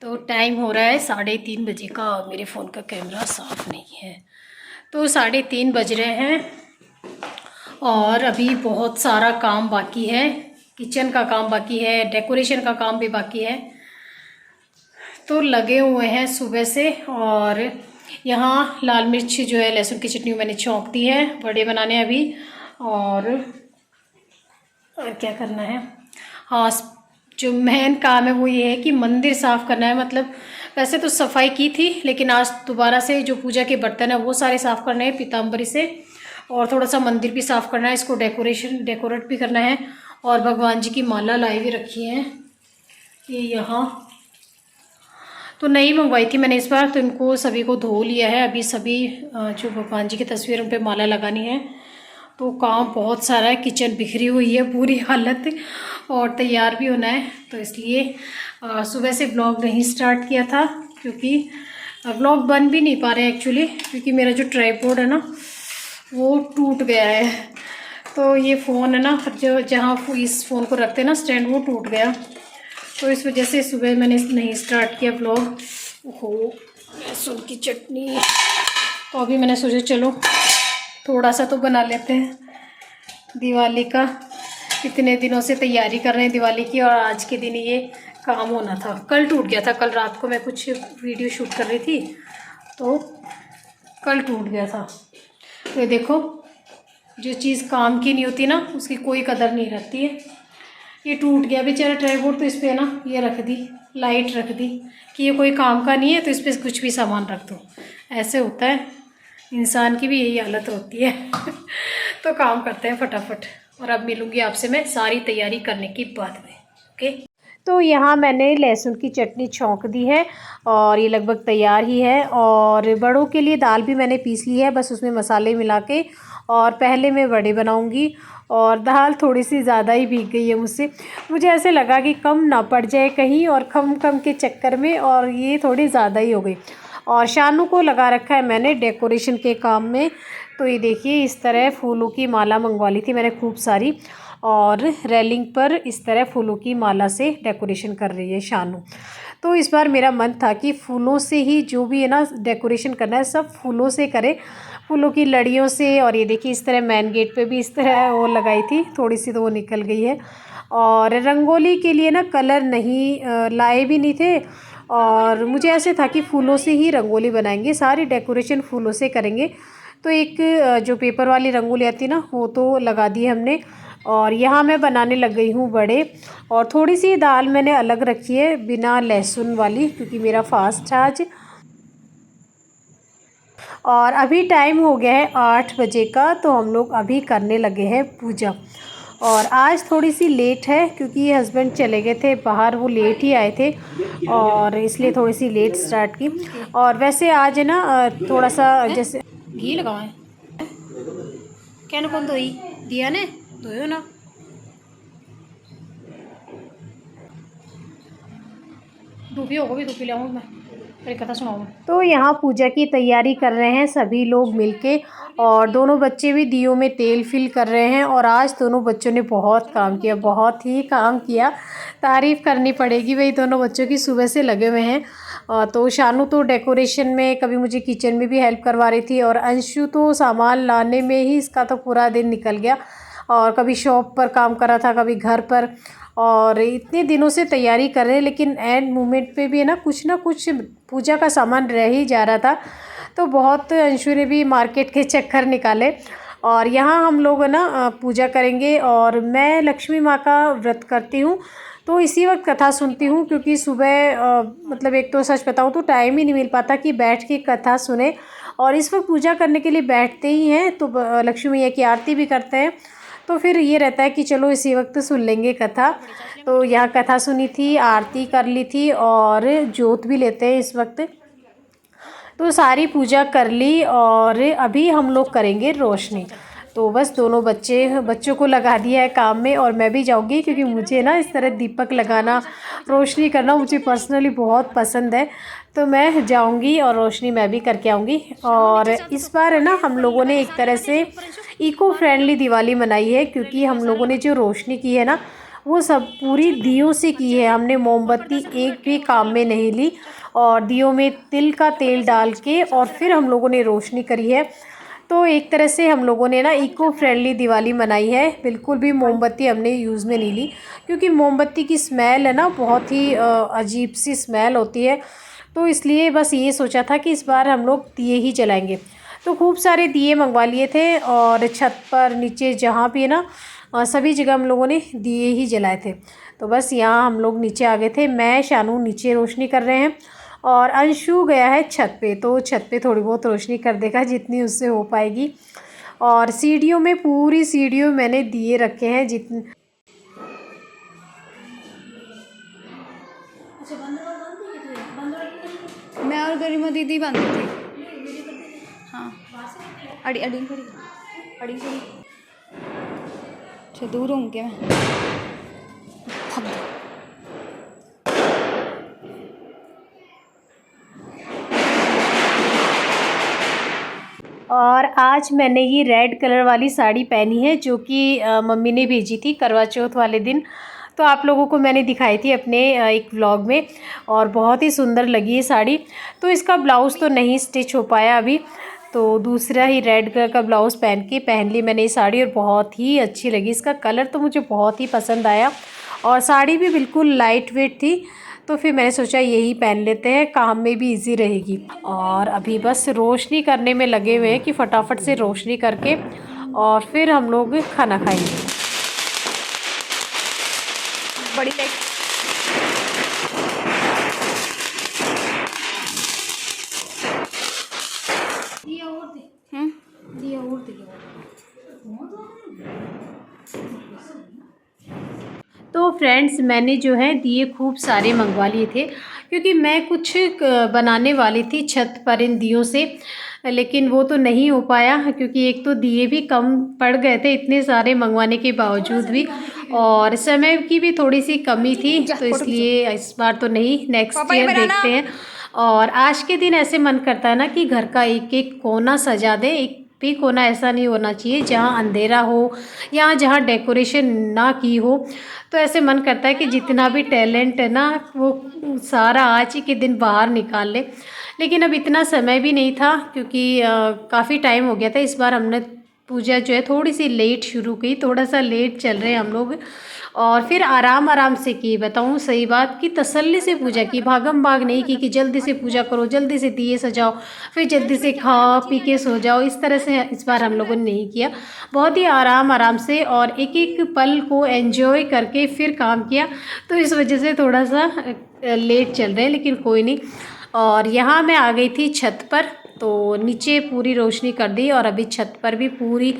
तो टाइम हो रहा है 3:30 बजे का और मेरे फ़ोन का कैमरा साफ़ नहीं है। तो 3:30 बज रहे हैं और अभी बहुत सारा काम बाकी है। किचन का काम बाकी है, डेकोरेशन का काम भी बाकी है। तो लगे हुए हैं सुबह से। और यहाँ लाल मिर्च जो है, लहसुन की चटनी मैंने छौंक दी है, बड़े बनाने हैं अभी। और क्या करना है, हाँ, जो मेन काम है वो ये है कि मंदिर साफ़ करना है। मतलब वैसे तो सफाई की थी, लेकिन आज दोबारा से जो पूजा के बर्तन है वो सारे साफ़ करने हैं पीताम्बरी से। और थोड़ा सा मंदिर भी साफ़ करना है, इसको डेकोरेट भी करना है। और भगवान जी की माला लाई हुई रखी है ये यहाँ, तो नई मंगवाई थी मैंने इस बार, तो इनको सभी को धो लिया है। अभी सभी जो भगवान जी की तस्वीर उन पर माला लगानी है। तो काम बहुत सारा है, किचन बिखरी हुई है पूरी हालत, और तैयार भी होना है। तो इसलिए सुबह से ब्लॉग नहीं स्टार्ट किया था, क्योंकि ब्लॉग बन भी नहीं पा रहे एक्चुअली, क्योंकि मेरा जो ट्राइपॉड है ना वो टूट गया है। तो ये फ़ोन है ना, जो जहाँ इस फ़ोन को रखते हैं ना स्टैंड, वो टूट गया। तो इस वजह से सुबह मैंने नहीं स्टार्ट किया ब्लॉग। ओहो, लहसुन की चटनी। तो अभी मैंने सोचा चलो थोड़ा सा तो बना लेते हैं दिवाली का। इतने दिनों से तैयारी कर रहे हैं दिवाली की, और आज के दिन ये काम होना था। कल टूट गया था, कल रात को मैं कुछ वीडियो शूट कर रही थी तो कल टूट गया था। तो ये देखो, जो चीज़ काम की नहीं होती ना उसकी कोई कदर नहीं रहती है। ये टूट गया बेचारा ट्राइपॉड, तो इस पर ना ये रख दी, लाइट रख दी कि ये कोई काम का नहीं है, तो इस पर कुछ भी सामान रख दो। ऐसे होता है, इंसान की भी यही हालत होती है। तो काम करते हैं फटाफट। और अब मिलूँगी आपसे मैं सारी तैयारी करने के बाद में। ओके, तो यहाँ मैंने लहसुन की चटनी छौंक दी है और ये लगभग तैयार ही है। और बड़ों के लिए दाल भी मैंने पीस ली है, बस उसमें मसाले मिला के। और पहले मैं वड़े बनाऊँगी। और दाल थोड़ी सी ज़्यादा ही भीग गई है मुझसे, मुझे ऐसे लगा कि कम ना पड़ जाए कहीं, और कम के चक्कर में और ये थोड़ी ज़्यादा ही हो गई। और शानू को लगा रखा है मैंने डेकोरेशन के काम में। तो ये देखिए, इस तरह फूलों की माला मंगवा ली थी मैंने खूब सारी, और रेलिंग पर इस तरह फूलों की माला से डेकोरेशन कर रही है शानू। तो इस बार मेरा मन था कि फूलों से ही जो भी है ना डेकोरेशन करना है, सब फूलों से करे, फूलों की लड़ियों से। और ये देखिए, इस तरह मेन गेट पे भी इस तरह वो लगाई थी, थोड़ी सी तो वो निकल गई है। और रंगोली के लिए ना कलर नहीं लाए भी नहीं थे, और मुझे ऐसे था कि फूलों से ही रंगोली बनाएंगे, सारी डेकोरेशन फूलों से करेंगे। तो एक जो पेपर वाली रंगोली आती ना, वो तो लगा दी हमने। और यहाँ मैं बनाने लग गई हूँ बड़े। और थोड़ी सी दाल मैंने अलग रखी है बिना लहसुन वाली, क्योंकि मेरा फास्ट है आज। और अभी टाइम हो गया है 8 बजे का, तो हम लोग अभी करने लगे हैं पूजा। और आज थोड़ी सी लेट है, क्योंकि हस्बैंड चले गए थे बाहर, वो लेट ही आए थे, और इसलिए थोड़ी सी लेट स्टार्ट की। और वैसे आज है ना थोड़ा सा जैसे घी लगाओ है क्या कौन धोई दिया ने धोयो ना, धूपी होगा भी धूपी लाऊंगी मैं, मेरी कथा सुनाऊँ। तो यहाँ पूजा की तैयारी कर रहे हैं सभी लोग मिलके, और दोनों बच्चे भी दियों में तेल फिल कर रहे हैं। और आज दोनों बच्चों ने बहुत काम किया, बहुत ही काम किया, तारीफ़ करनी पड़ेगी भाई, दोनों बच्चों की सुबह से लगे हुए हैं। तो शानू तो डेकोरेशन में, कभी मुझे किचन में भी हेल्प करवा रही थी, और अंशु तो सामान लाने में ही इसका तो पूरा दिन निकल गया। और कभी शॉप पर काम कर रहा था, कभी घर पर। और इतने दिनों से तैयारी कर रहे हैं, लेकिन एंड मोमेंट पे भी है ना कुछ पूजा का सामान रह ही जा रहा था। तो बहुत अंशु ने भी मार्केट के चक्कर निकाले। और यहाँ हम लोग ना पूजा करेंगे, और मैं लक्ष्मी माँ का व्रत करती हूँ, तो इसी वक्त कथा सुनती हूँ, क्योंकि सुबह मतलब एक तो सच बताऊँ तो टाइम ही नहीं मिल पाता कि बैठ के कथा सुने। और इस वक्त पूजा करने के लिए बैठते ही हैं, तो लक्ष्मी मैया की आरती भी करते हैं, तो फिर ये रहता है कि चलो इसी वक्त सुन लेंगे कथा। तो यहाँ कथा सुनी थी, आरती कर ली थी, और जोत भी लेते हैं इस वक्त। तो सारी पूजा कर ली, और अभी हम लोग करेंगे रोशनी। तो बस दोनों बच्चों को लगा दिया है काम में, और मैं भी जाऊंगी, क्योंकि मुझे ना इस तरह दीपक लगाना, रोशनी करना मुझे पर्सनली बहुत पसंद है। तो मैं जाऊंगी और रोशनी मैं भी करके आऊँगी। और इस बार है ना हम लोगों ने एक तरह से इको फ्रेंडली दिवाली मनाई है, क्योंकि हम लोगों ने जो रोशनी की है ना वो सब पूरी दियों से की है। हमने मोमबत्ती एक भी काम में नहीं ली और दियों में तिल का तेल डाल के और फिर हम लोगों ने रोशनी करी है। तो एक तरह से हम लोगों ने ना इको फ्रेंडली दिवाली मनाई है। बिल्कुल भी मोमबत्ती हमने यूज़ में नहीं ली, क्योंकि मोमबत्ती की स्मेल है ना, बहुत ही अजीब सी स्मेल होती है। तो इसलिए बस ये सोचा था कि इस बार हम लोग दिए ही जलाएंगे। तो खूब सारे दिए मंगवा लिए थे और छत पर नीचे जहाँ भी है ना सभी जगह हम लोगों ने दिए ही जलाए थे। तो बस यहाँ हम लोग नीचे आ गए थे। मैं शानू नीचे रोशनी कर रहे हैं और अंशु गया है छत पे। तो छत पे थोड़ी बहुत रोशनी कर देगा जितनी उससे हो पाएगी। और सीढ़ियों में, पूरी सीढ़ियों में मैंने दिए रखे हैं जितने। मैं और गरिमा दीदी बनती थी। हाँ अड़ी अड़ी खड़ी अड़ी खड़ी। अच्छा दूर हूँ क्या मैं? और आज मैंने ये रेड कलर वाली साड़ी पहनी है जो कि मम्मी ने भेजी थी करवा चौथ वाले दिन। तो आप लोगों को मैंने दिखाई थी अपने एक व्लॉग में और बहुत ही सुंदर लगी ये साड़ी। तो इसका ब्लाउज़ तो नहीं स्टिच हो पाया अभी, तो दूसरा ही रेड कलर का ब्लाउज़ पहन ली मैंने ये साड़ी और बहुत ही अच्छी लगी। इसका कलर तो मुझे बहुत ही पसंद आया और साड़ी भी बिल्कुल लाइट वेट थी। तो फिर मैंने सोचा यही पहन लेते हैं, काम में भी इजी रहेगी। और अभी बस रोशनी करने में लगे हुए हैं कि फटाफट से रोशनी करके और फिर हम लोग खाना खाएंगे। बड़ी तो फ्रेंड्स, मैंने जो है दिए खूब सारे मंगवा लिए थे, क्योंकि मैं कुछ बनाने वाली थी छत पर इन दियों से, लेकिन वो तो नहीं हो पाया क्योंकि एक तो दिए भी कम पड़ गए थे इतने सारे मंगवाने के बावजूद भी, और समय की भी थोड़ी सी कमी थी। तो इसलिए इस बार तो नहीं, नेक्स्ट ईयर देखते हैं। और आज के दिन ऐसे मन करता है ना कि घर का एक एक कोना सजा दे। एक भी कोना ऐसा नहीं होना चाहिए जहाँ अंधेरा हो या जहाँ डेकोरेशन ना की हो। तो ऐसे मन करता है कि जितना भी टैलेंट है ना वो सारा आज ही के दिन बाहर निकाल ले। लेकिन अब इतना समय भी नहीं था क्योंकि काफ़ी टाइम हो गया था। इस बार हमने पूजा जो है थोड़ी सी लेट शुरू की, थोड़ा सा लेट चल रहे हैं हम लोग, और फिर आराम आराम से की। बताऊँ सही बात की तसल्ली से पूजा की, भागम भाग नहीं की कि जल्दी से पूजा करो, जल्दी से दिए सजाओ, फिर जल्दी से खा पी के सो जाओ। इस तरह से इस बार हम लोगों ने नहीं किया, बहुत ही आराम आराम से और एक एक पल को एंजॉय करके फिर काम किया। तो इस वजह से थोड़ा सा लेट चल रहे हैं, लेकिन कोई नहीं। और यहाँ मैं आ गई थी छत पर, तो नीचे पूरी रोशनी कर दी और अभी छत पर भी पूरी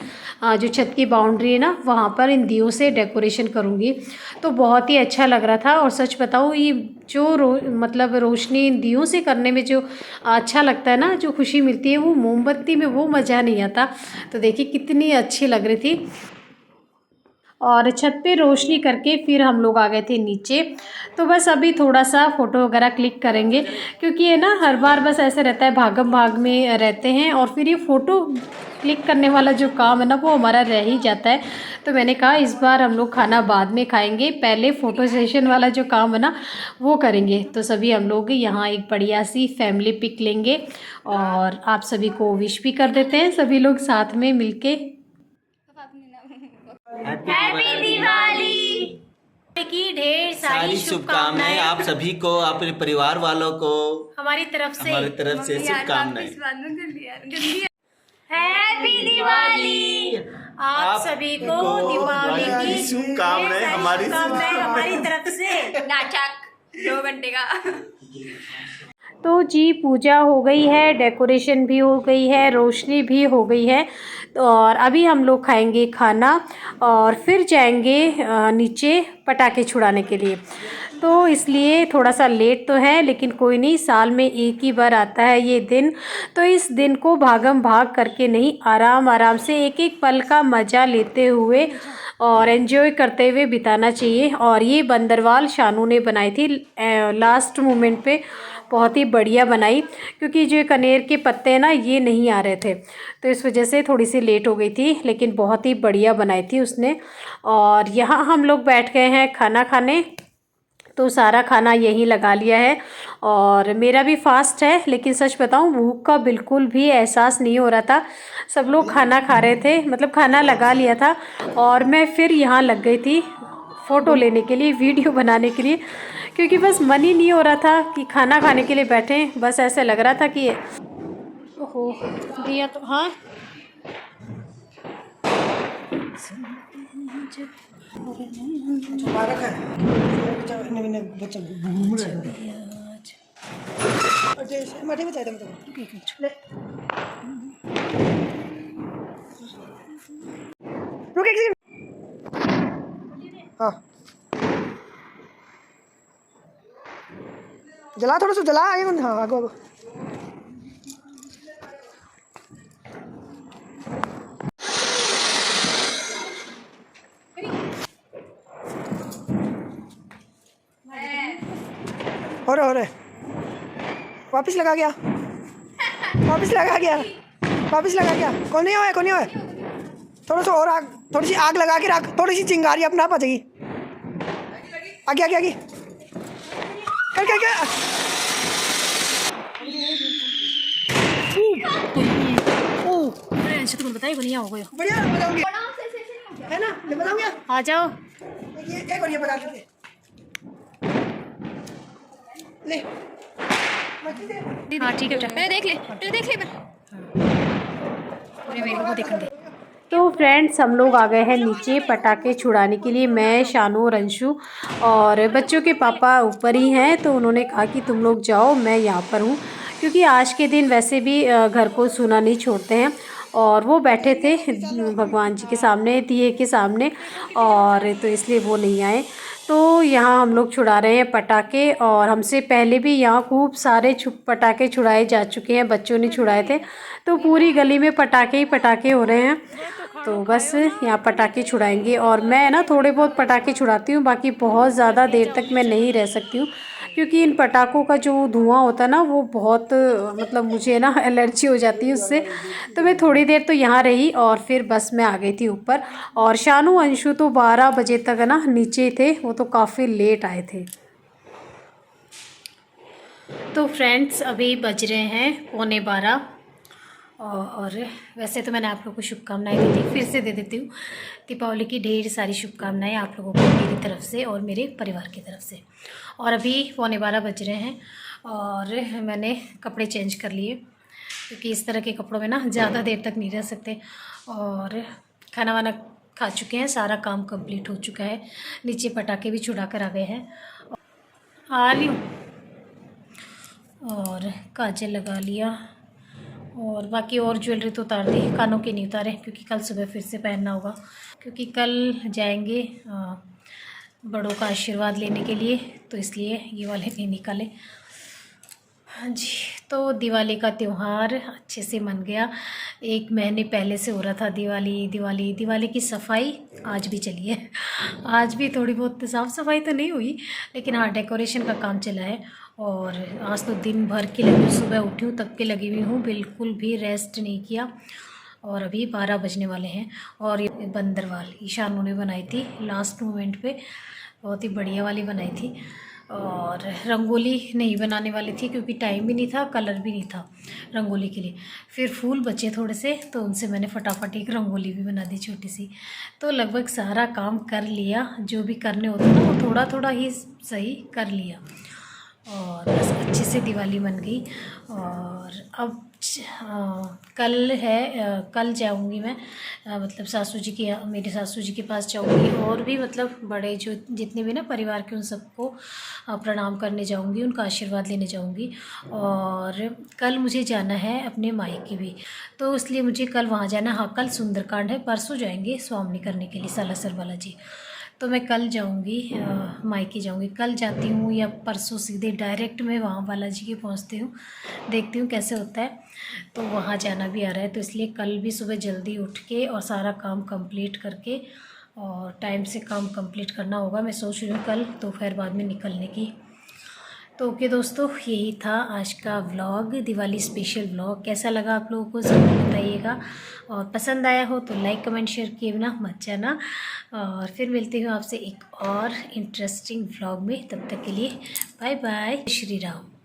जो छत की बाउंड्री है ना वहाँ पर इन दियों से डेकोरेशन करूँगी। तो बहुत ही अच्छा लग रहा था। और सच बताऊँ, ये जो मतलब रोशनी इन दियों से करने में जो अच्छा लगता है ना, जो खुशी मिलती है, वो मोमबत्ती में वो मज़ा नहीं आता। तो देखिए कितनी अच्छी लग रही थी। और छत पे रोशनी करके फिर हम लोग आ गए थे नीचे। तो बस अभी थोड़ा सा फ़ोटो वगैरह क्लिक करेंगे, क्योंकि ये ना हर बार बस ऐसे रहता है, भागम भाग में रहते हैं और फिर ये फ़ोटो क्लिक करने वाला जो काम है ना वो हमारा रह ही जाता है। तो मैंने कहा इस बार हम लोग खाना बाद में खाएंगे, पहले फ़ोटो सेशन वाला जो काम है ना वो करेंगे। तो सभी हम लोग यहाँ एक बढ़िया सी फैमिली पिक लेंगे और आप सभी को विश भी कर देते हैं, सभी लोग साथ में मिलके। हैप्पी दिवाली की ढेर सारी शुभकामनाएं आप सभी को, अपने परिवार वालों को हमारी तरफ से शुभकामनाएं। हैप्पी दिवाली। आप सभी को दिवाली की शुभकामनाएं हमारी तरफ से। नाचक 2 घंटे का। तो जी पूजा हो गई है, डेकोरेशन भी हो गई है, रोशनी भी हो गई है। तो और अभी हम लोग खाएंगे खाना और फिर जाएंगे नीचे पटाखे छुड़ाने के लिए। तो इसलिए थोड़ा सा लेट तो है, लेकिन कोई नहीं, साल में एक ही बार आता है ये दिन। तो इस दिन को भागम भाग करके नहीं, आराम आराम से एक एक पल का मज़ा लेते हुए और एंजॉय करते हुए बिताना चाहिए। और ये बंदरवाल शानू ने बनाई थी लास्ट मोमेंट पे, बहुत ही बढ़िया बनाई, क्योंकि जो कनेर के पत्ते हैं ना ये नहीं आ रहे थे, तो इस वजह से थोड़ी सी लेट हो गई थी, लेकिन बहुत ही बढ़िया बनाई थी उसने। और यहाँ हम लोग बैठ गए हैं खाना खाने, तो सारा खाना यहीं लगा लिया है। और मेरा भी फास्ट है, लेकिन सच बताऊं भूख का बिल्कुल भी एहसास नहीं हो रहा था। सब लोग खाना खा रहे थे, मतलब खाना लगा लिया था, और मैं फिर यहाँ लग गई थी फ़ोटो लेने के लिए, वीडियो बनाने के लिए, क्योंकि बस मन ही नहीं हो रहा था कि खाना खाने के लिए बैठें। बस ऐसे लग रहा था कि ओहो दिया तो हाँ मुबारक है बच्चा घूम रहे हैं मठे में चाहिए ले रुक एक सेकंड हाँ जला थोड़ा सा जला आगे हाँ आगो आगो हो रहा वापिस लगा गया कौन नहीं होया थोड़ा सा और आग, थोड़ी सी आग लगा के रख, थोड़ी सी चिंगारी अपना आप आ जाएगी। आगे कर तो बताइए बढ़िया हो गया, बढ़िया बताऊंगी है ना, मैं बताऊंगा आ जाओ। ये एक बढ़िया बता देते ले हाँ ठीक है, देख ले मेरे को देखने दे। तो फ्रेंड्स हम लोग आ गए हैं नीचे पटाखे छुड़ाने के लिए, मैं, शानू और अंशु, और बच्चों के पापा ऊपर ही हैं, तो उन्होंने कहा कि तुम लोग जाओ, मैं यहाँ पर हूँ, क्योंकि आज के दिन वैसे भी घर को सूना नहीं छोड़ते हैं। और वो बैठे थे भगवान जी के सामने, दिए के सामने, और तो इसलिए वो नहीं आए। तो यहाँ हम लोग छुड़ा रहे हैं पटाखे, और हमसे पहले भी यहाँ खूब सारे पटाखे छुड़ाए जा चुके हैं, बच्चों ने छुड़ाए थे, तो पूरी गली में पटाखे ही पटाखे हो रहे हैं। तो बस यहाँ पटाखे छुड़ाएंगे, और मैं ना थोड़े बहुत पटाखे छुड़ाती हूँ, बाकी बहुत ज़्यादा देर तक मैं नहीं रह सकती हूँ, क्योंकि इन पटाखों का जो धुआं होता है ना वो बहुत, मतलब मुझे ना एलर्जी हो जाती है उससे। तो मैं थोड़ी देर तो यहाँ रही, और फिर बस मैं आ गई थी ऊपर। और शानू अंशु तो 12 बजे तक है ना नीचे थे, वो तो काफ़ी लेट आए थे। तो फ्रेंड्स अभी बज रहे हैं 11:15, और वैसे तो मैंने आप लोगों को शुभकामनाएं दी थी, फिर से दे देती हूँ। दीपावली की ढेर सारी शुभकामनाएं आप लोगों को मेरी तरफ से और मेरे परिवार की तरफ से। और अभी 11:15 बज रहे हैं, और मैंने कपड़े चेंज कर लिए, क्योंकि इस तरह के कपड़ों में ना ज़्यादा देर तक नहीं रह सकते। और खाना वाना खा चुके हैं, सारा काम कंप्लीट हो चुका है, नीचे पटाखे भी छुड़ा कर आ गए हैं, आ रही हूँ, और काजल लगा लिया, और बाकी और ज्वेलरी तो उतार दी, कानों के नहीं उतारे, क्योंकि कल सुबह फिर से पहनना होगा, क्योंकि कल जाएंगे बड़ों का आशीर्वाद लेने के लिए, तो इसलिए ये वाले नहीं निकाले। हाँ जी, तो दिवाली का त्यौहार अच्छे से मन गया। 1 महीने पहले से हो रहा था दिवाली की सफाई आज भी चली है। आज भी थोड़ी बहुत साफ़ सफाई तो नहीं हुई, लेकिन हाँ डेकोरेशन का काम चला है। और आज तो दिन भर की लगी, सुबह उठी हूँ तब के लगी हुई हूँ, बिल्कुल भी रेस्ट नहीं किया। और अभी 12 बजने वाले हैं। और ये बंदरवाल ईशानू ने बनाई थी लास्ट मोमेंट पे, बहुत ही बढ़िया वाली बनाई थी। और रंगोली नहीं बनाने वाली थी, क्योंकि टाइम भी नहीं था, कलर भी नहीं था रंगोली के लिए। फिर फूल बचे थोड़े से, तो उनसे मैंने फटाफट एक रंगोली भी बना दी छोटी सी। तो लगभग सारा काम कर लिया, जो भी करने होता ना वो थोड़ा थोड़ा ही सही कर लिया, और बस अच्छे से दिवाली बन गई। और अब कल है, कल जाऊंगी मैं, मतलब सासू जी की, मेरे सासू जी के पास जाऊंगी, और भी मतलब बड़े जो जितने भी ना परिवार के, उन सबको प्रणाम करने जाऊंगी, उनका आशीर्वाद लेने जाऊंगी। और कल मुझे जाना है अपने मायके भी, तो इसलिए मुझे कल वहाँ जाना। हाँ कल सुंदरकांड है, परसों जाएंगे स्वामी करने के लिए सालासर बालाजी, तो मैं कल जाऊंगी, मायके जाऊंगी। कल जाती हूँ या परसों सीधे डायरेक्ट मैं वहाँ बालाजी के पहुँचती हूँ, देखती हूँ कैसे होता है। तो वहाँ जाना भी आ रहा है, तो इसलिए कल भी सुबह जल्दी उठ के और सारा काम कंप्लीट करके, और टाइम से काम कंप्लीट करना होगा। मैं सोच रही हूँ कल दोपहर बाद में निकलने की। तो ओके दोस्तों, यही था आज का व्लॉग, दिवाली स्पेशल व्लॉग। कैसा लगा आप लोगों को ज़रूर बताइएगा, और पसंद आया हो तो लाइक कमेंट शेयर किए बिना मत जाना। और फिर मिलती हूँ आपसे एक और इंटरेस्टिंग व्लॉग में। तब तक के लिए बाय बाय, श्री राम।